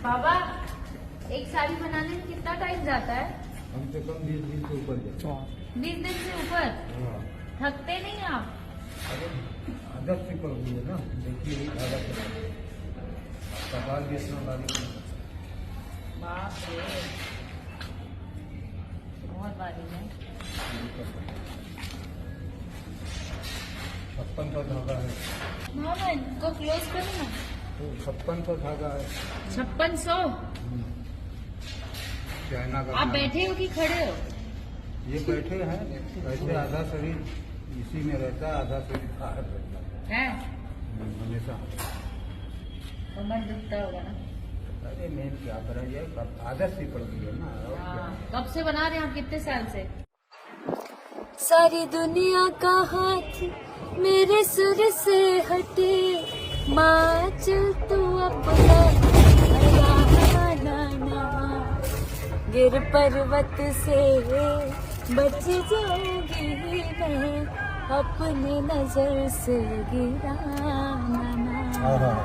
बाबा, एक साड़ी बनाने में कितना टाइम जाता है? कम से कम 20 दिन से ऊपर जाता है। 20 दिन से ऊपर? हाँ। थकते नहीं आप? अरे आदत से पड़ गई है ना, देखिए आदत से कपाल भी इतना बारीक नहीं है। बाप रे, बहुत बारीक है। 56 धागा है। मामा इनको क्लोज करो ना। तो 56 धागा है। 5600? चाइना का आप बना। बैठे हो कि खड़े हो? ये बैठे हैं, ऐसे आधा शरीर इसी में रहता है, आधा शरीर बाहर रहता हैं? है हमेशा। कमर दुखता होगा ना? अरे मेन क्या करा जाए, कब आदत सी पड़ गई है ना, और क्या। कब से बना रहे हैं आप, कितने साल से? सारी दुनिया का हाथ मेरे सुर से हटे, माँ चल तू अपना ना, गिर पर्वत से बच जाऊंगी मैं, अपने नजर से गिरा ना।